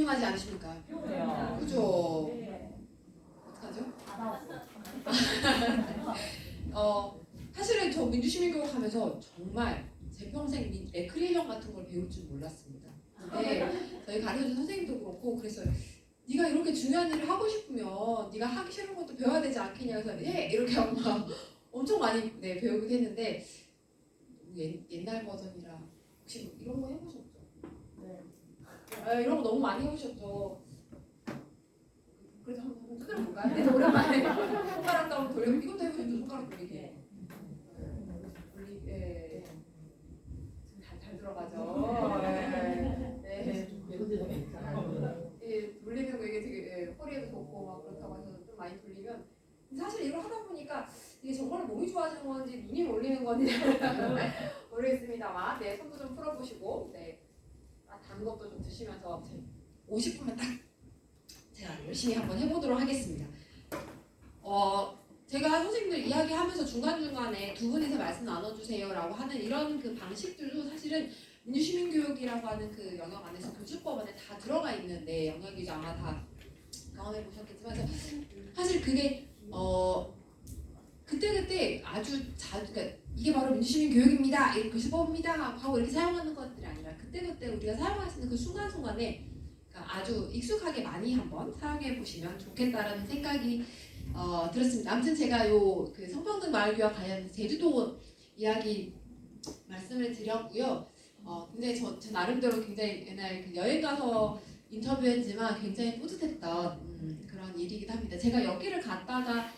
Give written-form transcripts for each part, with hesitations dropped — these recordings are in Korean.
피곤하지 않으십니까? 피곤해요. 그죠? 네. 어떡하죠? 아, 사실은 저 민주시민교육 하면서 정말 제 평생 레크리에이션 같은 걸 배울 줄 몰랐습니다. 근데 저희 가르쳐준 선생님도 그렇고 그래서 네가 이렇게 중요한 일을 하고 싶으면 네가 하기 싫은 것도 배워야 되지 않겠냐 그래서 이렇게 하고 막 엄청 많이 배우긴 했는데 옛날 버전이라 혹시 뭐 이런 거 해보셨죠? 네. 이런 거 너무 많이 해보셨죠? 그래도 한번 두드려 볼까요? 네, 오랜만에 손가락도 한번 돌려 이것도 해보셨죠? 손가락 돌리기. 예. 잘 들어가죠. 돌리는 거 이게 되게 허리에도 좋고 막 그렇다고 해서 좀 많이 돌리면 사실 이걸 하다 보니까 이게 정말 몸이 좋아지는 건지 눈이 몰리는 건지 모르겠습니다만 손도 좀 풀어보시고 단 것도 좀 드시면서 50분만 딱 제가 열심히 한번 해보도록 하겠습니다. 제가 선생님들 이야기하면서 중간중간에 두 분이서 말씀 나눠주세요라고 하는 이런 그 방식들도 사실은 민주시민교육이라고 하는 그 영역 안에서 교수법 안에 다 들어가 있는데 영역이죠. 아마 다 경험해 보셨겠지만 사실 그게 그때그때 아주 그러니까 이게 바로 민주시민교육입니다. 이게 교수법입니다. 하고 이렇게 사용하는 것들이 아니라 그때그때 우리가 사용할 수 있는 그 순간순간에 아주 익숙하게 많이 한번 사용해 보시면 좋겠다라는 생각이 들었습니다. 아무튼 제가 그 성평등 마을교와 관련해서 제주도 이야기 말씀을 드렸고요. 근데 저 나름대로 굉장히 옛날 그 여행 가서 인터뷰했지만 굉장히 뿌듯했던 그런 일이기도 합니다. 제가 여기를 갔다가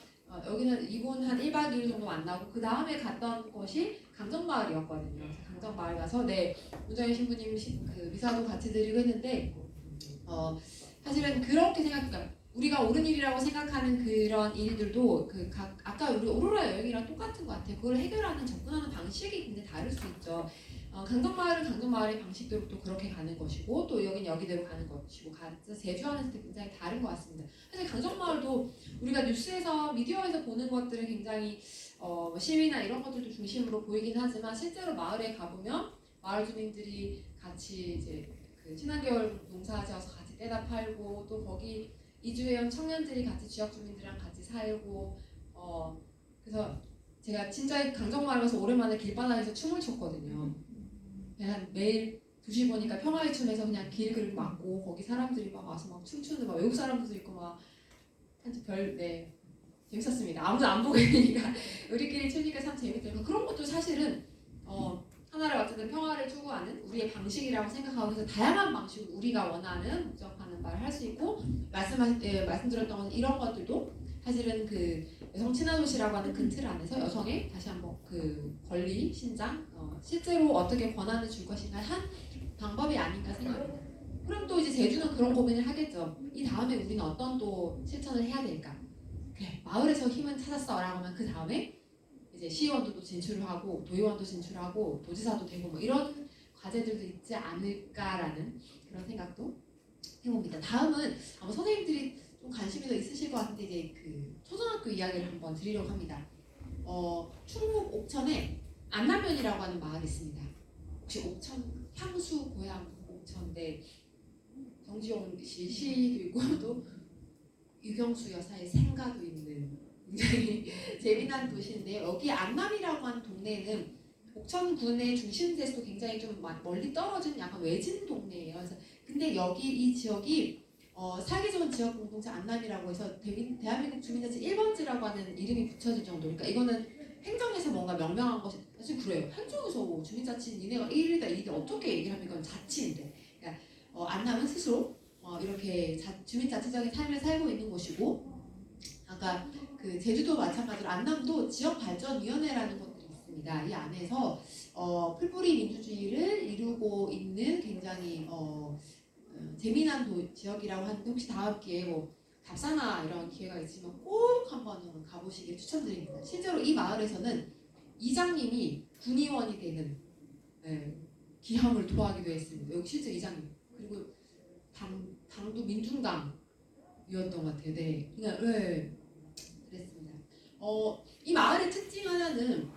여기는 이분 한 1박 2일 정도 만나고 그 다음에 갔던 곳이 강정마을이었거든요. 강정마을 가서 문정현 신부님 그 미사도 같이 드리고 했는데 사실은 그렇게 생각해요. 우리가 옳은 일이라고 생각하는 그런 일들도 아까 우리 오로라 여행이랑 똑같은 것 같아요. 그걸 해결하는 접근하는 방식이 굉장히 다를 수 있죠. 강정마을은 강정마을의 방식대로 또 그렇게 가는 것이고 또 여긴 여기대로 가는 것이고 제주하는 때 굉장히 다른 것 같습니다. 사실 강정마을도 우리가 뉴스에서 미디어에서 보는 것들은 굉장히 시위나 이런 것들도 중심으로 보이긴 하지만 실제로 마을에 가보면 마을 주민들이 같이 이제 그 친환경 농사지어서 같이 떼다 팔고 또 거기 이주해온 청년들이 같이 지역 주민들이랑 같이 살고 그래서 제가 진짜 강정마을 가서 오랜만에 길바닥에서 춤을 췄거든요. 그냥 매일 2시 보니까 평화의 춤에서 그냥 길을 막고 거기 사람들이 막 와서 막 춤추는 막 외국 사람들도 있고 막 재밌었습니다. 아무도 안 보고 있으니까 우리끼리 추니까 참 재밌더라고요. 그런 것도 사실은 하나를 어쨌든 평화를 추구하는 우리의 방식이라고 생각하고 그래서 다양한 방식으로 우리가 원하는 목적하는 말을 할 수 있고 말씀드렸던 건 이런 것들도 사실은 그 여성 친화 도시라고 하는 그 틀 안에서 여성의 다시 한번 그 권리 신장 실제로 어떻게 권한을 줄 것인가 한 방법이 아닌가 생각합니다. 그럼 또 이제 제주는 그런 고민을 하겠죠. 이 다음에 우리는 어떤 또 실천을 해야 될까? 그래 마을에서 힘은 찾았어라고 하면 그 다음에 이제 시의원도 또 진출을 하고 도의원도 진출하고 도지사도 되고 뭐 이런 과제들도 있지 않을까라는 그런 생각도 해봅니다. 다음은 아마 선생님들이 좀 관심이 더 있으실 것 같은데 이제 그 초등학교 이야기를 한번 드리려고 합니다. 충북 옥천에 안남면이라고 하는 마을이 있습니다. 혹시 옥천 향수 고향 옥천인데 정지용 씨 시도 있고 또 유경수 여사의 생가도 있는 굉장히 재미난 도시인데 여기 안남이라고 하는 동네는 옥천군의 중심지에서도 굉장히 좀 멀리 떨어진 약간 외진 동네예요. 그래서 근데 여기 이 지역이 살기 좋은 지역 공동체 안남이라고 해서 대한민국 주민자치 1번지라고 하는 이름이 붙여질 정도. 그러니까 이거는 행정에서 뭔가 명명한 것이 사실 그래요. 행정에서 주민자치 니네가 1위다 2위다 어떻게 얘기를 하면 이건 자치인데. 그러니까 안남은 스스로 이렇게 주민자치적인 삶을 살고 있는 곳이고 아까 그 제주도 마찬가지로 안남도 지역발전위원회라는 것들이 있습니다. 이 안에서 풀뿌리 민주주의를 이루고 있는 굉장히 재미난 지역이라고 하는데 혹시 다음 기회에 뭐 답사나 이런 기회가 있으면 꼭 한번 가보시길 추천드립니다. 실제로 이 마을에서는 이장님이 군의원이 되는 기함을 도하기도 했습니다. 여기 실제 이장님 그리고 당도 민중당이었던 것 같아요. 그랬습니다. 이 마을의 특징 하나는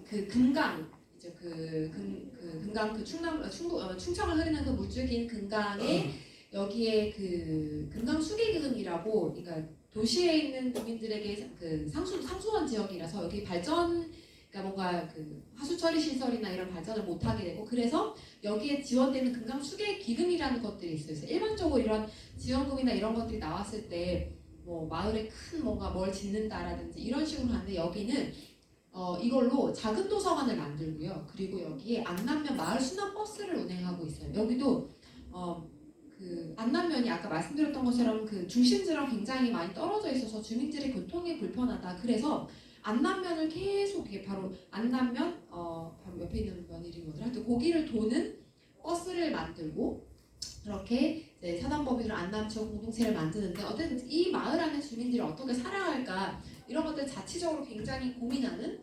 그 금강 이제 금강 충청을 흐르는 그 물줄기인 금강에 여기에 그 금강수기금이라고, 그러니까 도시에 있는 국민들에게 그 상수원 지역이라서 여기 발전, 그러니까 뭔가 그 하수 처리 시설이나 이런 발전을 못 하게 되고, 그래서 여기에 지원되는 금강수계 기금이라는 것들이 있어요. 그래서 일반적으로 이런 지원금이나 이런 것들이 나왔을 때 뭐 마을에 큰 뭔가 뭘 짓는다라든지 이런 식으로 하는데, 여기는 이걸로 작은 도서관을 만들고요. 그리고 여기에 안남면 마을 순환 버스를 운행하고 있어요. 여기도 그 안남면이 아까 말씀드렸던 것처럼 그 중심지랑 굉장히 많이 떨어져 있어서 주민들의 교통이 불편하다. 그래서 안남면을 계속, 이게 바로 안남면 바로 옆에 있는 면 이름이 뭐더라? 하여튼 거기를 도는 버스를 만들고, 그렇게 이제 사단법인으로 안남 지역 공동체를 만드는데, 어쨌든 이 마을 안에 주민들이 어떻게 살아갈까 이런 것들 자체적으로 굉장히 고민하는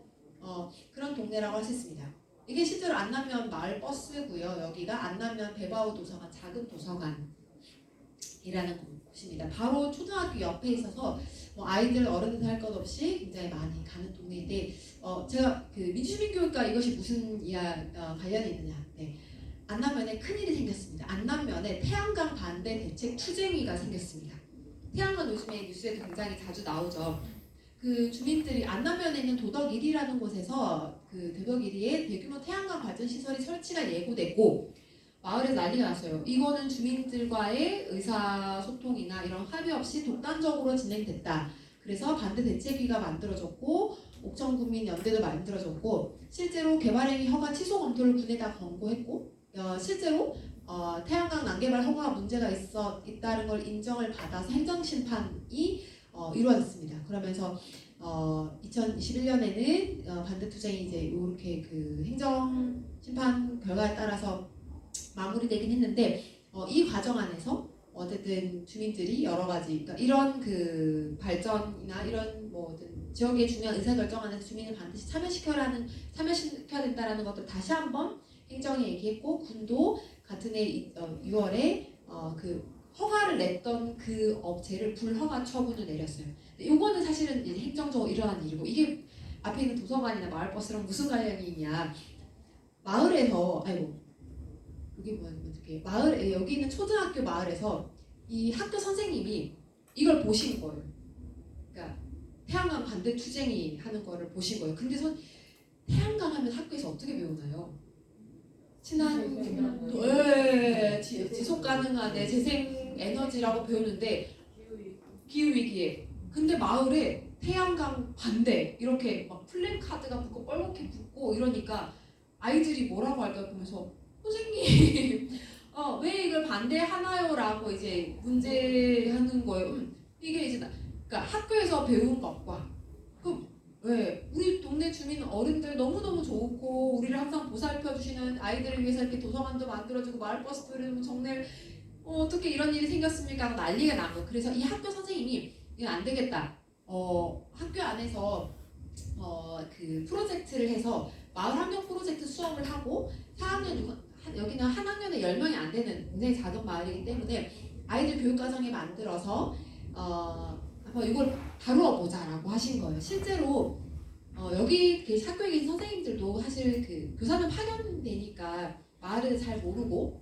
그런 동네라고 할 수 있습니다. 이게 실제로 안남면 마을 버스고요. 여기가 안남면 배바우 도서관, 작은 도서관이라는 곳입니다. 바로 초등학교 옆에 있어서 뭐 아이들 어른들 할 것 없이 굉장히 많이 가는 동네인데, 제가 그 민주주민교육과 이것이 무슨 관련이 있느냐. 네. 안남면에 큰일이 생겼습니다. 안남면에 태양광 반대 대책 투쟁위가 생겼습니다. 태양광 요즘에 뉴스에도 굉장히 자주 나오죠. 그 주민들이 안남면에 있는 도덕 1위라는 곳에서 그 도덕 1위에 대규모 태양광 발전 시설이 설치가 예고됐고, 마을에 난리가 났어요. 이거는 주민들과의 의사소통이나 이런 합의 없이 독단적으로 진행됐다. 그래서 반대 대책위가 만들어졌고, 옥천군민연대도 만들어졌고, 실제로 개발행위 허가 취소 검토를 군에다 권고했고, 실제로 태양광 난개발 허가가 문제가 있다는 걸 인정을 받아서 행정심판이 이루어졌습니다. 그러면서 2021년에는 반대투쟁이 이제 이렇게 그 행정심판 결과에 따라서 마무리되긴 했는데, 이 과정 안에서 어쨌든 주민들이 여러 가지, 그러니까 이런 그 발전이나 이런 뭐 어떤 지역의 중요한 의사결정 안에서 주민을 반드시 참여시켜야 된다라는 것들 다시 한번 행정이 얘기했고, 군도 같은 해 6월에 그 허가를 냈던 그 업체를 불허가 처분을 내렸어요. 이거는 사실은 이제 행정적으로 일어난 일이고, 이게 앞에 있는 도서관이나 마을버스랑 무슨 관련이 있냐. 마을에서, 아이고, 여기 뭐야, 어떻게 마을에, 여기 있는 초등학교 마을에서 이 학교 선생님이 이걸 보신 거예요. 그러니까 태양광 반대 투쟁이 하는 거를 보신 거예요. 근데 태양광 하면 학교에서 어떻게 배우나요? 친환, 지속 가능한 재생 에너지라고 배우는데, 기후 위기에. 근데 마을에 태양광 반대 이렇게 막 플랜카드가 붙고 뻘겋게 붙고 이러니까 아이들이 뭐라고 할까요? 보면서 선생님, 왜 이걸 반대하나요?라고 이제 문제하는 거예요. 이게 이제 그러니까 학교에서 배운 것과 왜 우리 동네 주민 어른들 너무너무 좋고 우리를 항상 보살펴 주시는 아이들을 위해서 이렇게 도서관도 만들어주고 마을버스도 정례 어떻게 이런 일이 생겼습니까? 하고 난리가 난 거예요. 그래서 이 학교 선생님이 이건 안 되겠다. 학교 안에서 그 프로젝트를 해서 마을 환경 프로젝트 수업을 하고 4학년 여기는 한 학년에 10명이 안 되는 굉장히 작은 마을이기 때문에 아이들 교육과정에 만들어서 한번 이걸 다루어 보자라고 하신 거예요. 실제로 여기 학교에 계신 선생님들도 사실 그 교사는 파견되니까 마을을 잘 모르고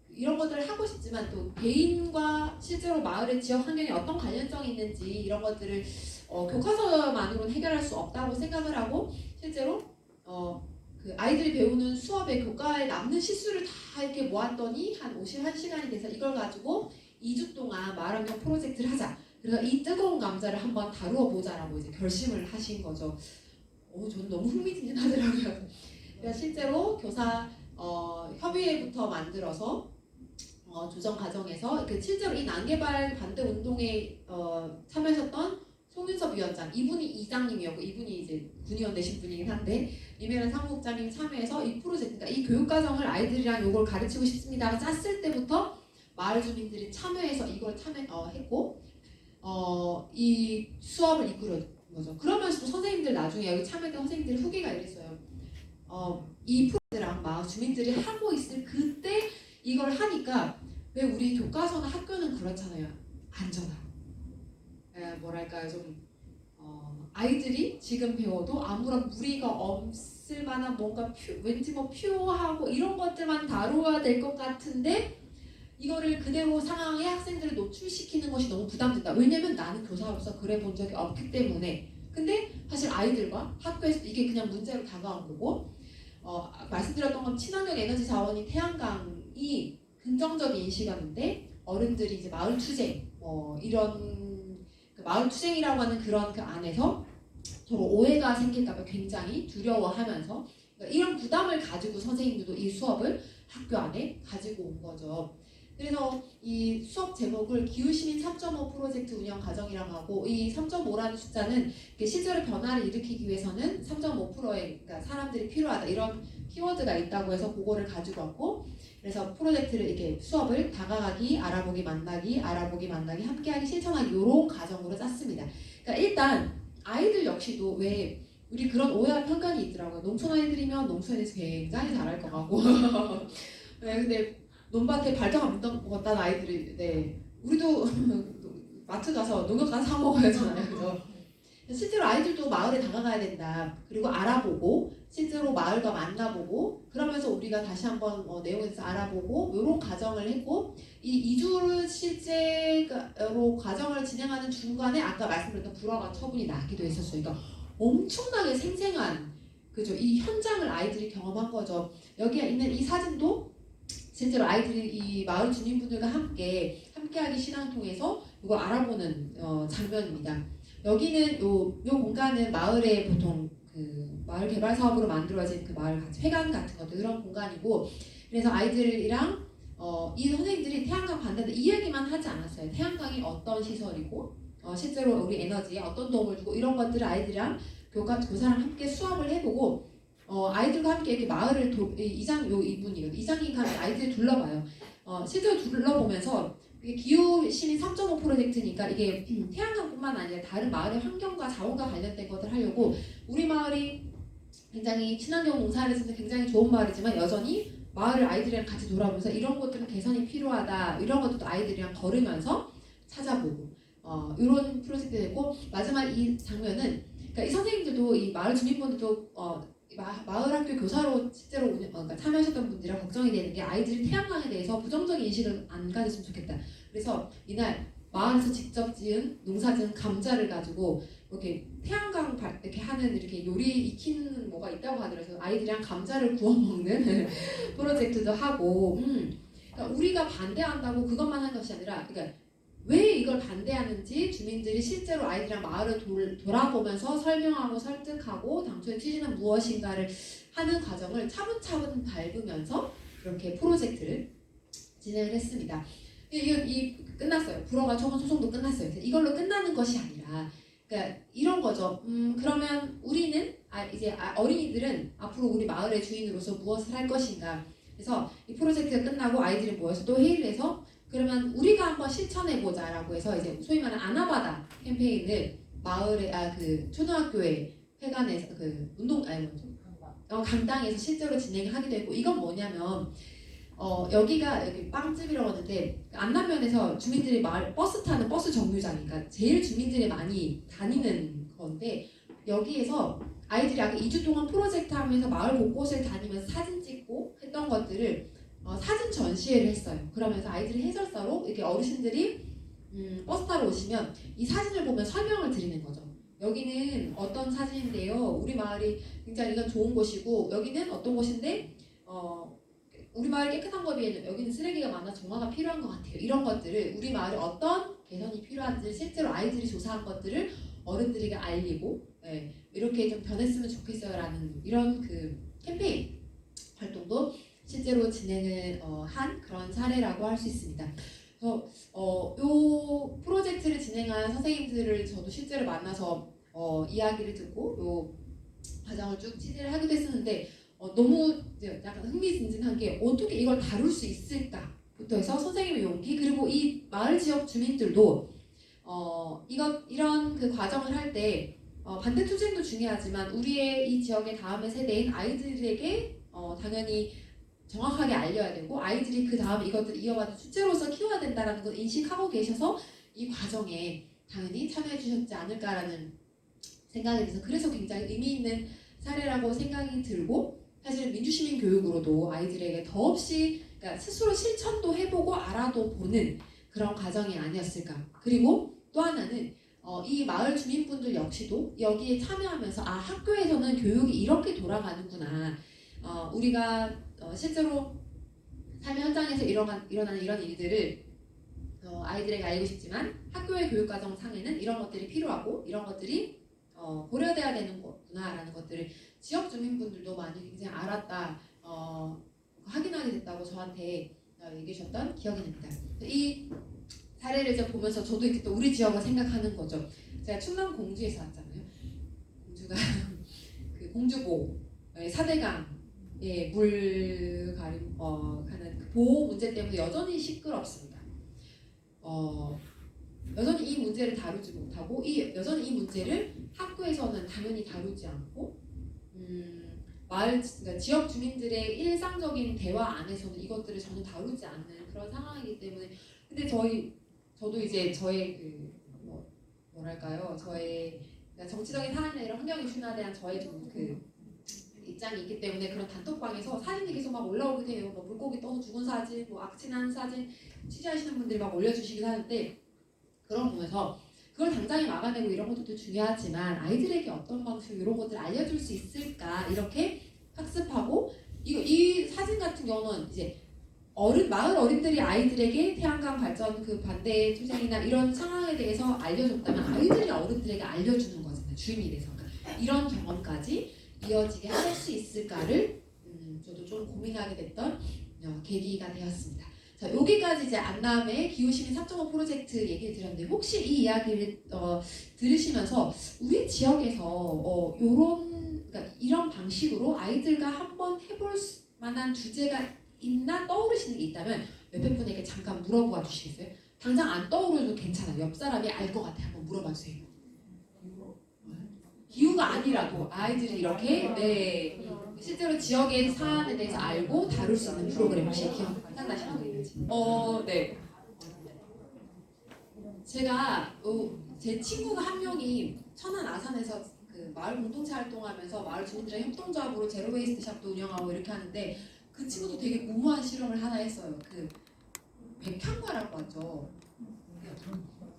이런 것들을 하고 싶지만 또 개인과 실제로 마을의 지역 환경에 어떤 관련성이 있는지 이런 것들을 교과서만으로는 해결할 수 없다고 생각을 하고, 실제로 그 아이들이 배우는 수업의 교과에 남는 시수를 다 이렇게 모았더니 한 51시간이 돼서 이걸 가지고 2주 동안 마을환경 프로젝트를 하자. 그래서 이 뜨거운 감자를 한번 다루어 보자라고 이제 결심을 하신 거죠. 저는 너무 흥미진진하더라고요. 그래서 실제로 교사 협의회부터 만들어서 조정 과정에서 실제로 이 난개발 반대 운동에 참여하셨던 송윤섭 위원장, 이분이 이장님이었고 이분이 이제 군의원 되신 분이긴 한데 이메란 사무국장님이 참여해서 이 프로젝트, 그러니까 이 교육과정을 아이들이랑 요걸 가르치고 싶습니다가 짰을 때부터 마을 주민들이 참여해서 이걸 참여했고 이 수업을 이끌어준 거죠. 그러면서 선생님들 나중에 여기 참여했던 선생님들 후기가 이랬어요. 이 프로젝트랑 마을 주민들이 하고 있을 그때 이걸 하니까 왜 우리 교과서나 학교는 그렇잖아요. 안전하고 뭐랄까요, 좀 아이들이 지금 배워도 아무런 무리가 없을 만한 뭔가 왠지 뭐 퓨어하고 이런 것들만 다루어야 될 것 같은데 이거를 그대로 상황에 학생들을 노출시키는 것이 너무 부담된다. 왜냐면 나는 교사로서 그래 본 적이 없기 때문에. 근데 사실 아이들과 학교에서 이게 그냥 문제로 다가온 거고, 말씀드렸던 건 친환경 에너지 자원인 태양광이 긍정적인 인식이었는데 어른들이 이제 마을 투쟁, 이런 그 마을 투쟁이라고 하는 그런 그 안에서 서로 오해가 생길까봐 굉장히 두려워하면서, 그러니까 이런 부담을 가지고 선생님들도 이 수업을 학교 안에 가지고 온 거죠. 그래서 이 수업 제목을 기후시민 3.5 프로젝트 운영 과정이라고 하고, 이 3.5라는 숫자는 실제로 변화를 일으키기 위해서는 3.5%의 그러니까 사람들이 필요하다, 이런 키워드가 있다고 해서 그거를 가지고 왔고, 그래서 프로젝트를 이렇게 수업을 다가가기, 알아보기, 만나기, 알아보기, 만나기, 함께하기, 실천하기, 이런 과정으로 짰습니다. 그러니까 일단 아이들 역시도 왜 우리 그런 오해와 편견이 있더라고요. 농촌 아이들이면 농촌에서 굉장히 잘할 것 같고 네, 근데 논밭에 발자국 안 먹었다는 아이들이, 네, 우리도 마트 가서 농협 가서 사 먹어야 하잖아요. 그죠? 실제로 아이들도 마을에 다가가야 된다. 그리고 알아보고 실제로 마을과 만나보고 그러면서 우리가 다시 한번 내용에 대해서 알아보고 이런 과정을 했고, 이 이주를 실제로 과정을 진행하는 중간에 아까 말씀드렸던 불허가 처분이 나기도 했었어요. 그러니까 엄청나게 생생한, 그죠? 이 현장을 아이들이 경험한 거죠. 여기에 있는 이 사진도 실제로 아이들이 이 마을 주민분들과 함께하기 시간을 통해서 이걸 알아보는 장면입니다. 여기는 요 공간은 마을에 보통 그 마을 개발 사업으로 만들어진 그 마을 회관 같은 것들, 그런 공간이고, 그래서 아이들이랑 이 선생님들이 태양광 반대한다 이 얘기만 하지 않았어요. 태양광이 어떤 시설이고 실제로 우리 에너지에 어떤 도움을 주고, 이런 것들을 아이들이랑 교사랑 함께 수업을 해보고, 아이들과 함께 이렇게 마을을 이분이거든요. 이장님 가면 아이들이 둘러봐요. 실제로 둘러보면서 이게 기후시민 3.5 프로젝트니까 이게 태양광뿐만 아니라 다른 마을의 환경과 자원과 관련된 것을 하려고, 우리 마을이 굉장히 친환경 농사를 짓는 굉장히 좋은 마을이지만 여전히 마을을 아이들이랑 같이 돌아보면서 이런 것들은 개선이 필요하다, 이런 것들도 아이들이랑 걸으면서 찾아보고 이런 프로젝트였고, 마지막 이 장면은 그러니까 이 선생님들도 이 마을 주민분들도 마을 학교 교사로 실제로 그러니까 참여하셨던 분들이랑 걱정이 되는 게 아이들이 태양광에 대해서 부정적인 인식을 안 가졌으면 좋겠다. 그래서 이날 마을에서 직접 지은 농사 지은 감자를 가지고 이렇게 태양광 이렇게 하는 이렇게 요리 익히는 뭐가 있다고 하더라고요. 아이들이랑 감자를 구워 먹는 프로젝트도 하고, 그러니까 우리가 반대한다고 그것만 한 것이 아니라, 그러니까 왜 이걸 반대하는지 주민들이 실제로 아이들이랑 마을을 돌아보면서 설명하고 설득하고 당초의 취지는 무엇인가를 하는 과정을 차분차분 밟으면서 이렇게 프로젝트를 진행을 했습니다. 끝났어요. 불허가 처분 소송도 끝났어요. 그래서 이걸로 끝나는 것이 아니라, 그러니까 이런 거죠. 그러면 우리는 이제 어린이들은 앞으로 우리 마을의 주인으로서 무엇을 할 것인가. 그래서 이 프로젝트가 끝나고 아이들이 모여서 또 회의를 해서, 그러면 우리가 한번 실천해보자라고 해서 이제 소위 말하는 아나바다 캠페인을 마을의 그 초등학교의 회관에서 그 강당에서 실제로 진행하기도 했고, 이건 뭐냐면 여기가 여기 빵집이라고 하는데 안남면에서 주민들이 버스 타는 버스 정류장이니까 제일 주민들이 많이 다니는 건데, 여기에서 아이들이 아까 2주 동안 프로젝트 하면서 마을 곳곳을 다니면서 사진 찍고 했던 것들을 사진 전시회를 했어요. 그러면서 아이들이 해설사로 이렇게 어르신들이 버스 타러 오시면 이 사진을 보면 설명을 드리는 거죠. 여기는 어떤 사진인데요, 우리 마을이 굉장히 이건 좋은 곳이고, 여기는 어떤 곳인데 우리 마을이 깨끗한 거 비해는 여기는 쓰레기가 많아 정화가 필요한 것 같아요. 이런 것들을 우리 마을에 어떤 개선이 필요한지 실제로 아이들이 조사한 것들을 어른들에게 알리고, 네, 이렇게 좀 변했으면 좋겠어요라는 이런 그 캠페인 활동도 실제로 진행을 한 그런 사례라고 할 수 있습니다. 그래서 요 프로젝트를 진행한 선생님들을 저도 실제로 만나서 이야기를 듣고 요 과정을 쭉 취재를 하기도 했었는데, 너무 약간 흥미진진한 게 어떻게 이걸 다룰 수 있을까부터 해서 선생님의 용기, 그리고 이 마을 지역 주민들도 이런 그 과정을 할 때 반대 투쟁도 중요하지만 우리의 이 지역의 다음의 세대인 아이들에게 당연히 정확하게 알려야 되고, 아이들이 그 다음 이것들을 이어받은 축제로서 키워야 된다는 걸 인식하고 계셔서 이 과정에 당연히 참여해 주셨지 않을까라는 생각이 들어서, 그래서 굉장히 의미 있는 사례라고 생각이 들고, 사실 민주시민 교육으로도 아이들에게 더없이 그러니까 스스로 실천도 해보고 알아도 보는 그런 과정이 아니었을까. 그리고 또 하나는 이 마을 주민분들 역시도 여기에 참여하면서 아 학교에서는 교육이 이렇게 돌아가는구나. 우리가 실제로 삶의 현장에서 일어나는 이런 일들을 아이들에게 알고 싶지만 학교의 교육과정 상에는 이런 것들이 필요하고 이런 것들이 고려돼야 되는 거구나라는 것들을 지역 주민분들도 많이 굉장히 알았다, 확인하게 됐다고 저한테 얘기해 주셨던 기억이 납니다. 이 사례를 이제 보면서 저도 이렇게 또 우리 지역을 생각하는 거죠. 제가 충남 공주에서 왔잖아요. 공주가 그 공주보 4대강의 물 가림 하는 그 보호 문제 때문에 여전히 시끄럽습니다. 여전히 이 문제를 다루지 못하고 여전히 이 문제를 학교에서는 당연히 다루지 않고 그러니까 지역 주민들의 일상적인 대화 안에서는 이것들을 전혀 다루지 않는 그런 상황이기 때문에 근데 저도 이제 저의 뭐랄까요 저의 그러니까 정치적인 사안이나 이런 환경 이슈에 대한 저의 좀 입장이 있기 때문에 그런 단톡방에서 사진이 계속 막 올라오게 돼요. 뭐 물고기 떠서 죽은 사진, 뭐 악취난 사진 취재하시는 분들이 막 올려주시긴 하는데 그런 거 보면서 그걸 당장에 막아내고 이런 것도 중요하지만 아이들에게 어떤 방식 이런 것들을 알려줄 수 있을까 이렇게 학습하고 이 사진 같은 경우는 이제 마을 어른들이 아이들에게 태양광 발전 그 반대 투쟁이나 이런 상황에 대해서 알려줬다면 아이들이 어른들에게 알려주는 거잖아요. 주인이 돼서 이런 경험까지 이어지게 할 수 있을까를 저도 좀 고민하게 됐던 계기가 되었습니다. 자, 여기까지 이제 안남의 기후시민 3.5 프로젝트 얘기를 드렸는데 혹시 이 이야기를 들으시면서 우리 지역에서 그러니까 이런 방식으로 아이들과 한번 해볼 만한 주제가 있나 떠오르시는 게 있다면 옆에 분에게 잠깐 물어봐 주시겠어요? 당장 안 떠오르도 괜찮아요. 옆 사람이 알 것 같아. 한번 물어봐 주세요. 기후가 아니라도 아이들이 이렇게 실제로 지역의 사안에 대해서 알고 다룰 수 있는 프로그램 혹시 생각나시는 거 있는지? 네. 제가 제 친구가 한 명이 천안 아산에서 그 마을 공동체 활동하면서 마을 주민들의 협동조합으로 제로 웨이스트 샵도 운영하고 이렇게 하는데 그 친구도 되게 무모한 실험을 하나 했어요. 그 백향과라고 하죠.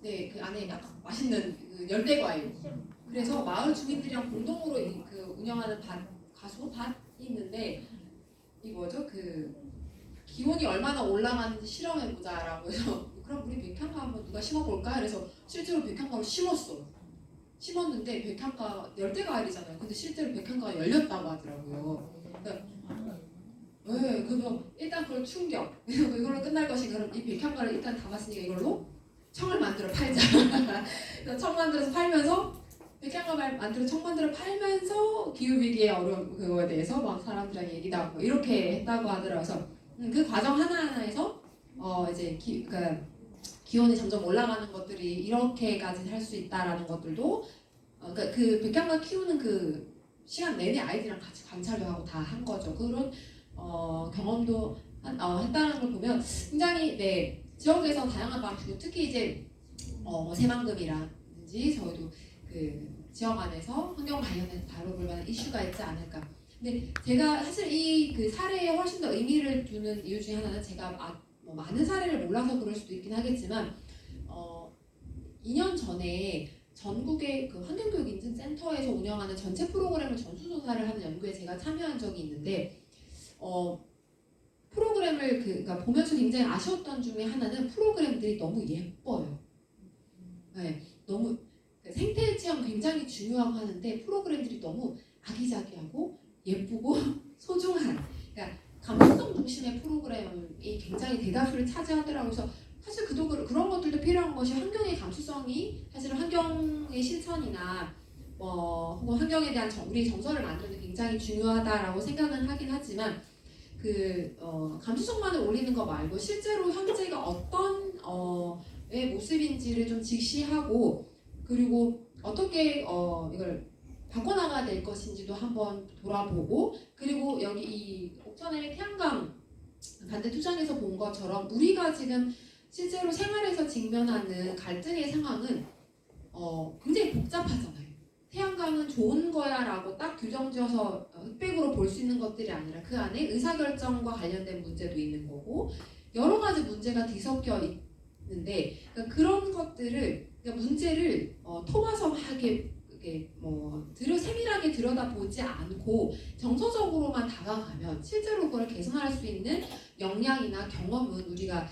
네, 그 안에 약간 맛있는 그 열대 과일. 그래서 마을 주민들이랑 공동으로 운영하는 밭이 있는데 이 뭐죠? 그 기온이 얼마나 올라가는지 실험해보자라고 해서 그럼 우리 백향과 한번 누가 심어볼까? 그래서 실제로 백향과를 심었는데 백향과 열대 과일이잖아요. 근데 실제로 백향과가 열렸다고 하더라고요. 네, 그래서 일단 그걸 충격. 이걸로 끝날 것인가? 그럼 이 백향과를 일단 담았으니까 이걸로 청을 만들어 팔자. 그래서 청 만들어서 팔면서 백향과 만들어 청 만들어 팔면서 기후 위기의 어려움 그거에 대해서 막 사람들이랑 얘기도 하고 이렇게 했다고 하더라고요. 그래서 그 과정 하나하나에서 이제 그러니까 기온이 점점 올라가는 것들이 이렇게까지 할 수 있다라는 것들도 그러니까 그 백향과 키우는 그 시간 내내 아이들이랑 같이 관찰도 하고 다 한 거죠. 그런 경험도 했다는 걸 보면 굉장히 지역에서 다양한 방식으로 특히 이제 새만금이라든지 저희도 그 지역 안에서 환경 관련해서 다뤄볼 만한 이슈가 있지 않을까. 근데 제가 사실 이 그 사례에 훨씬 더 의미를 두는 이유 중에 하나는 제가 많은 사례를 몰라서 그럴 수도 있긴 하겠지만 2년 전에 전국의 그 환경교육인증센터에서 운영하는 전체 프로그램을 전수조사를 하는 연구에 제가 참여한 적이 있는데 프로그램을 그러니까 보면서 굉장히 아쉬웠던 중에 하나는 프로그램들이 너무 예뻐요. 네, 너무 생태 체험 굉장히 중요하고 하는데 프로그램들이 너무 아기자기하고 예쁘고 소중한 그러니까 감수성 중심의 프로그램이 굉장히 대다수를 차지하더라고요. 그래서 사실 그런 것들도 필요한 것이 환경의 감수성이 사실 환경의 실천이나 혹은 환경에 대한 우리 정서를 만드는 데 굉장히 중요하다라고 생각은 하긴 하지만 감수성만을 올리는 거 말고 실제로 현재가 어떤 의 모습인지를 좀 직시하고 그리고 어떻게 이걸 바꿔나가야 될 것인지도 한번 돌아보고 그리고 여기 이 옥천의 태양광 반대 투쟁에서 본 것처럼 우리가 지금 실제로 생활에서 직면하는 갈등의 상황은 굉장히 복잡하잖아요. 태양광은 좋은 거야라고 딱 규정지어서 흑백으로 볼 수 있는 것들이 아니라 그 안에 의사결정과 관련된 문제도 있는 거고 여러 가지 문제가 뒤섞여 있는데 그러니까 그런 것들을 그러니까 문제를 토마서 막 이렇게 세밀하게 들여다보지 않고 정서적으로만 다가가면 실제로 그걸 개선할 수 있는 역량이나 경험은 우리가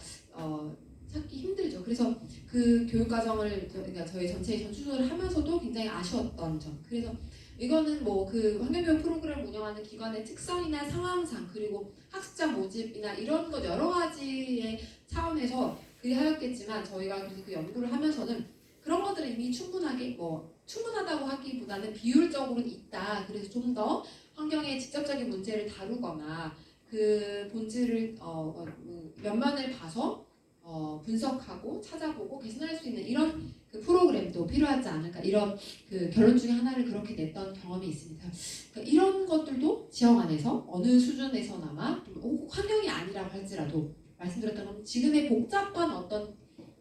찾기 힘들죠. 그래서 그 교육과정을 그러니까 저희 전체의 전수조를 하면서도 굉장히 아쉬웠던 점. 그래서 이거는 뭐 그 환경교육 프로그램을 운영하는 기관의 특성이나 상황상 그리고 학습자 모집이나 이런 것 여러 가지의 차원에서 그리하였겠지만 저희가 그래서 그 연구를 하면서는 그런 것들은 이미 충분하게 충분하다고 하기보다는 비율적으로는 있다. 그래서 좀 더 환경의 직접적인 문제를 다루거나 그 본질을 면면을 봐서 분석하고 찾아보고 개선할 수 있는 이런 그 프로그램도 필요하지 않을까 이런 그 결론 중에 하나를 그렇게 냈던 경험이 있습니다. 그러니까 이런 것들도 지역 안에서 어느 수준에서나마 꼭 환경이 아니라고 할지라도 말씀드렸던 건 지금의 복잡한 어떤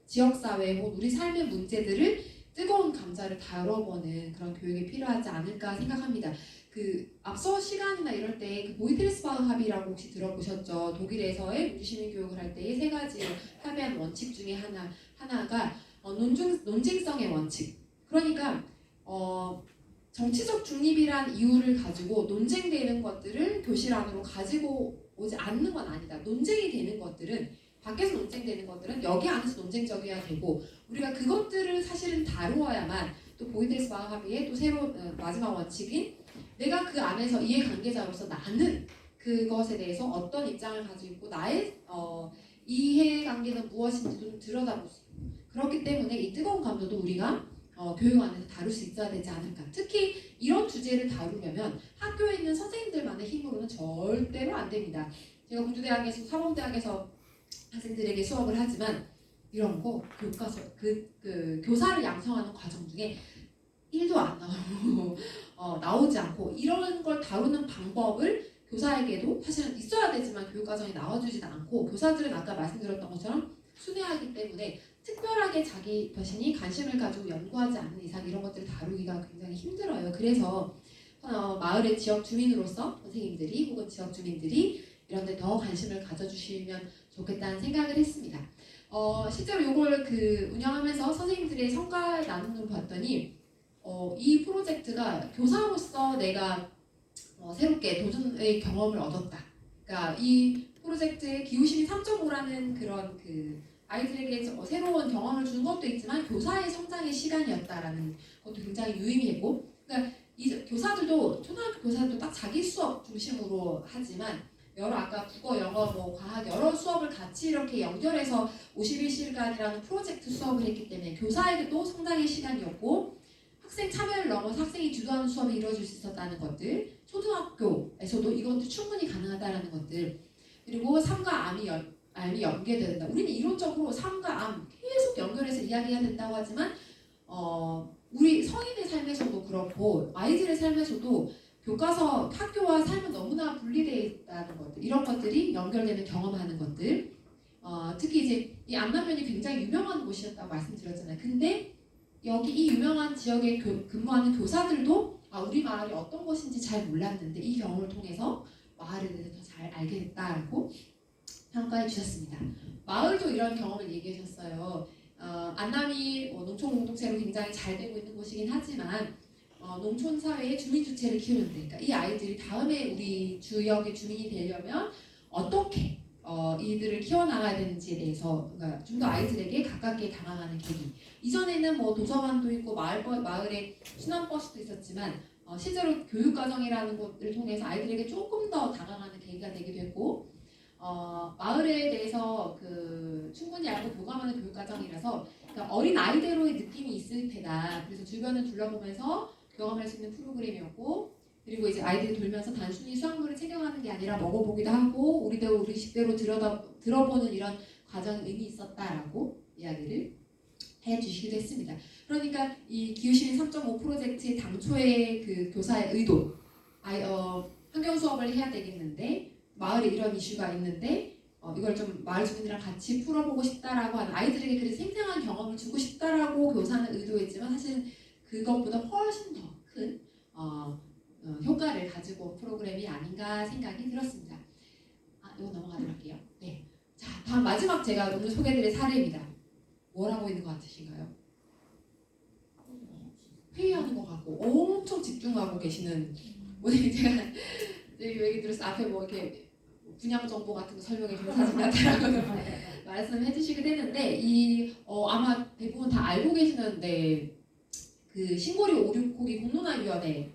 지역사회 혹은 우리 삶의 문제들을 뜨거운 감자를 다뤄보는 그런 교육이 필요하지 않을까 생각합니다. 그 앞서 시간이나 이럴 때 그 보이텔스바흐 합의라고 혹시 들어보셨죠? 독일에서의 민주시민 교육을 할 때의 세 가지 합의한 원칙 중에 하나가 논증성의 원칙. 그러니까 정치적 중립이란 이유를 가지고 논쟁되는 것들을 교실 안으로 가지고 오지 않는 건 아니다. 논쟁이 되는 것들은 밖에서 논쟁되는 것들은 여기 안에서 논쟁적이어야 되고 우리가 그것들을 사실은 다루어야만 또 보이텔스바흐 합의의 또 새로 마지막 원칙인 내가 그 안에서 이해관계자로서 나는 그것에 대해서 어떤 입장을 가지고 있고 나의 이해관계는 무엇인지도 좀 들여다볼 수 있고 그렇기 때문에 이 뜨거운 감정도 우리가 교육 안에서 다룰 수 있어야 되지 않을까. 특히 이런 주제를 다루려면 학교에 있는 선생님들만의 힘으로는 절대로 안 됩니다. 제가 공주대학에서 사범대학에서 학생들에게 수업을 하지만 이런 거 교과서 그 교사를 양성하는 과정 중에 1도 안 나오고 나오지 않고 이런 걸 다루는 방법을 교사에게도 사실은 있어야 되지만 교육과정에 나와주지도 않고 교사들은 아까 말씀드렸던 것처럼 순회하기 때문에 특별하게 자기 자신이 관심을 가지고 연구하지 않는 이상 이런 것들을 다루기가 굉장히 힘들어요. 그래서 마을의 지역 주민으로서 선생님들이 혹은 지역 주민들이 이런 데 더 관심을 가져주시면 좋겠다는 생각을 했습니다. 실제로 이걸 운영하면서 선생님들의 성과 나눔을 봤더니 이 프로젝트가 교사로서 내가 새롭게 도전의 경험을 얻었다. 그러니까 이 프로젝트의 기후심의 3.5라는 그런 아이들에게 새로운 경험을 주는 것도 있지만 교사의 성장의 시간이었다라는 것도 굉장히 유의미했고, 그러니까 이 교사들도 초등학교 교사들도 딱 자기 수업 중심으로 하지만 여러 아까 국어, 영어, 과학 여러 수업을 같이 이렇게 연결해서 51시간이라는 프로젝트 수업을 했기 때문에 교사에게도 성장의 시간이었고 학생 참여를 넘어서 학생이 주도하는 수업이 이루어질 수 있었다는 것들, 초등학교에서도 이것도 충분히 가능하다는 것들, 그리고 삶과 암이 연계된다. 우리는 이론적으로 삶과 암 계속 연결해서 이야기해야 된다고 하지만 우리 성인의 삶에서도 그렇고 아이들의 삶에서도 교과서, 학교와 삶은 너무나 분리되어 있다는 것들, 이런 것들이 연결되는 경험하는 것들, 특히 이제 이 안남면이 굉장히 유명한 곳이었다고 말씀드렸잖아요. 근데 여기 이 유명한 지역에 근무하는 교사들도 우리 마을이 어떤 곳인지 잘 몰랐는데 이 경험을 통해서 마을에 대해서 더 잘 알게 됐다고 평가해 주셨습니다. 마을도 이런 경험을 얘기해 주셨어요. 안남이 농촌 공동체로 굉장히 잘 되고 있는 곳이긴 하지만 농촌 사회의 주민 주체를 키우는데, 그러니까 이 아이들이 다음에 우리 지역의 주민이 되려면 어떻게 이들을 키워나가야 되는지에 대해서 그러니까 좀 더 아이들에게 가깝게 다가가는 계기. 이전에는 도서관도 있고 마을에 순환버스도 있었지만 실제로 교육과정이라는 것을 통해서 아이들에게 조금 더 다가가는 계기가 되기도 했고 마을에 대해서 충분히 알고 교감하는 교육과정이라서 그러니까 어린 아이대로의 느낌이 있을 테다. 그래서 주변을 둘러보면서 경험할 수 있는 프로그램이었고, 그리고 이제 아이들이 돌면서 단순히 수학물을 챙겨가는 게 아니라 먹어보기도 하고 우리대로 우리식대로 들어보는 이런 과정이 의미 있었다라고 이야기를 해주시기도 했습니다. 그러니까 이 기후시민 3.5 프로젝트의 당초의 교사의 의도, 환경 수업을 해야 되겠는데 마을에 이런 이슈가 있는데 이걸 좀 마을 주민들이랑 같이 풀어보고 싶다라고 하는 아이들에게 그런 생생한 경험을 주고 싶다라고 교사는 의도했지만 사실은 그것보다 훨씬 더 큰 효과를 가지고 온 프로그램이 아닌가 생각이 들었습니다. 이거 넘어가도록 할게요. 네. 자, 다음 마지막 제가 오늘 소개해드릴 사례입니다. 뭘 하고 있는 것 같으신가요? 회의하는 것 같고 엄청 집중하고 계시는 오늘 제가 얘기 들었을 때 앞에 뭐 이렇게 분양 정보 같은 거 설명해 주는 사진 같다라고 말씀해 주시게 되는데 아마 대부분 다 알고 계시는데 그 신고리 569기 공론화위원회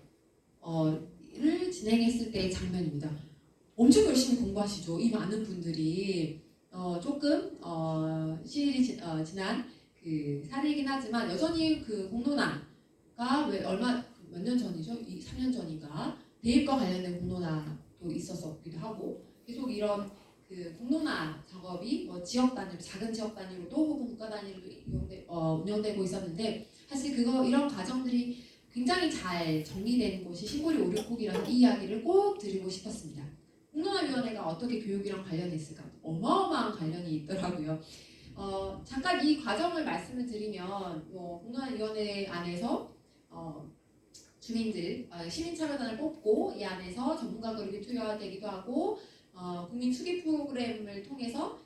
를 진행했을 때의 장면입니다. 엄청 열심히 공부하시죠. 이 많은 분들이 조금 시일이 지난 그 사례이긴 하지만 여전히 그 공론화가 몇 년 전이죠? 3년 전인가 대입과 관련된 공론화도 있었기도 하고 계속 이런 그 공론화 작업이 뭐 지역 단위로 작은 지역 단위로도 혹은 국가 단위로도 운영되고 있었는데 사실 이런 과정들이 굉장히 잘 정리된 곳이 신고리 569기라는 이 이야기를 꼭 드리고 싶었습니다. 공론화위원회가 어떻게 교육이랑 관련이 있을까? 어마어마한 관련이 있더라고요. 잠깐 이 과정을 말씀을 드리면 공론화위원회 안에서 주민들, 시민참여단을 뽑고 이 안에서 전문가 그룹이 투여되기도 하고 국민 투기 프로그램을 통해서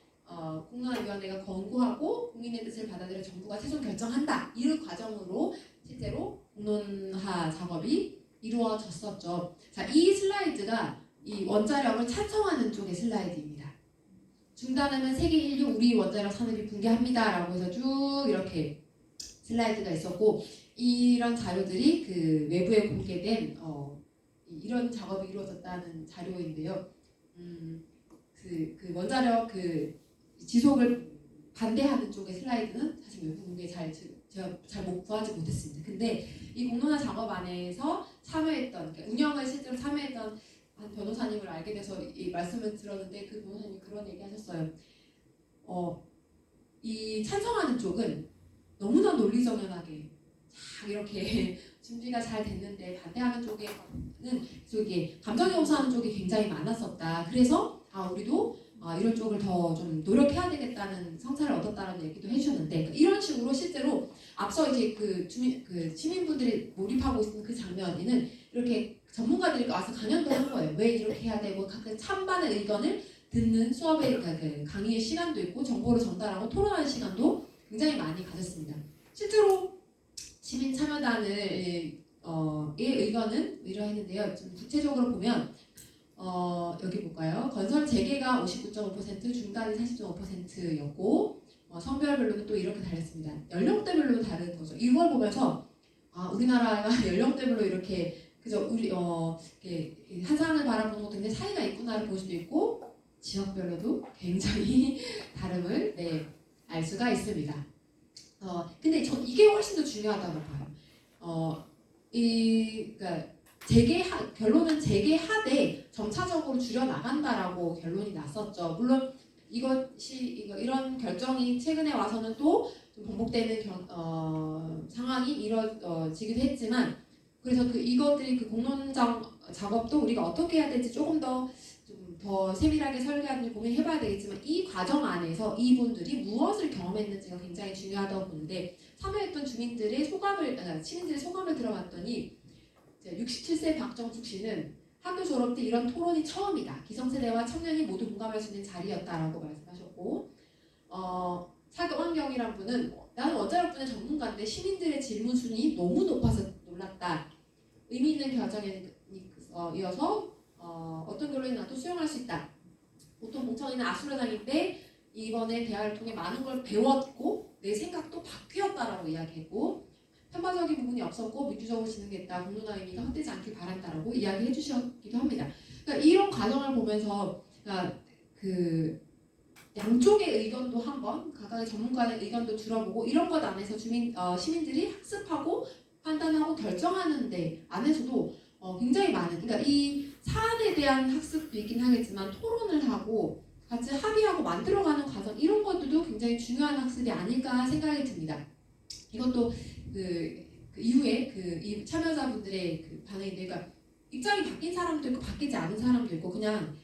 공론화위원회가 권고하고 국민의 뜻을 받아들여 정부가 최종 결정한다. 이 과정으로 실제로 공론화 작업이 이루어졌었죠. 자, 이 슬라이드가 이 원자력을 찬성하는 쪽의 슬라이드입니다. 중단하면 세계 인류 우리 원자력 산업이 붕괴합니다라고 해서 쭉 이렇게 슬라이드가 있었고 이런 자료들이 그 외부에 공개된 이런 작업이 이루어졌다는 자료인데요. 그 원자력 그 지속을 반대하는 쪽의 슬라이드는 사실 외부 공개 제가 잘 구하지 못했습니다. 근데 이 공론화 작업 안에서 참여했던 그러니까 운영을 실제로 참여했던 한 변호사님을 알게 돼서 이 말씀을 들었는데 그 변호사님이 그런 얘기 하셨어요. 이 찬성하는 쪽은 너무나 논리정연하게 쫙 이렇게 준비가 잘 됐는데 반대하는 쪽에는 이게 감정이 호소하는 쪽이 굉장히 많았었다. 그래서 우리도 이런 쪽을 더 좀 노력해야 되겠다는 성찰을 얻었다는 얘기도 해주셨는데 이런 식으로 실제로 앞서 이제 그 시민분들이 몰입하고 있는 그 장면에는 이렇게 전문가들이 와서 강연도 한 거예요. 왜 이렇게 해야 되고 각각 찬반의 의견을 듣는 수업의 그 강의의 시간도 있고 정보를 전달하고 토론하는 시간도 굉장히 많이 가졌습니다. 실제로 시민 참여단의 의견은 이러했는데요. 좀 구체적으로 보면 여기 볼까요? 건설 재개가 59.5%, 중단이 40.5%였고 성별별로는 또 이렇게 달렸습니다. 연령대별로 다른 거죠. 이걸 보면서 우리나라가 연령대별로 이렇게 그죠? 우리 이렇게 한산을 바라보는 것도 굉장히 차이가 있구나를 볼 수도 있고 지역별로도 굉장히 다름을 알 수가 있습니다. 근데 전 이게 훨씬 더 중요하다고 봐요. 그러니까 결론은 재개하되 점차적으로 줄여 나간다라고 결론이 났었죠. 물론 이런 결정이 최근에 와서는 또 좀 번복되는 상황이 이루어지기도 했지만 그래서 이것들이 그 공론장 작업도 우리가 어떻게 해야 될지 조금 더 세밀하게 설계하는지 고민해봐야 되겠지만 이 과정 안에서 이분들이 무엇을 경험했는지가 굉장히 중요하다고 보는데 참여했던 시민들의 소감을 들어봤더니 67세 박정숙 씨는 학교 졸업 때 이런 토론이 처음이다. 기성세대와 청년이 모두 공감할 수 있는 자리였다라고 말씀하셨고 차경환경이란 분은 나는 원자력 분야 전문가인데 시민들의 질문 순위 너무 높아서 놀랐다. 의미 있는 결정이어서 어떤 결론이 나도 수용할 수 있다. 보통 공청회는 아수라장인데 이번에 대화를 통해 많은 걸 배웠고 내 생각도 바뀌었다라고 이야기했고 편파적인 부분이 없었고 민주적으로 진행됐다. 공론화 의미가 헛되지 않길 바란다라고 이야기해 주셨기도 합니다. 그러니까 이런 과정을 보면서 그 양쪽의 의견도 한번 각각의 전문가의 의견도 들어보고 이런 것 안에서 시민들이 학습하고 판단하고 결정하는 데 안에서도 굉장히 많은 그러니까 이 사안에 대한 학습도 있긴 하겠지만 토론을 하고 같이 합의하고 만들어가는 과정 이런 것들도 굉장히 중요한 학습이 아닐까 생각이 듭니다. 이것도 그 이후에 이 참여자분들의 그 반응인데 그러니까 입장이 바뀐 사람도 있고 바뀌지 않은 사람도 있고 그냥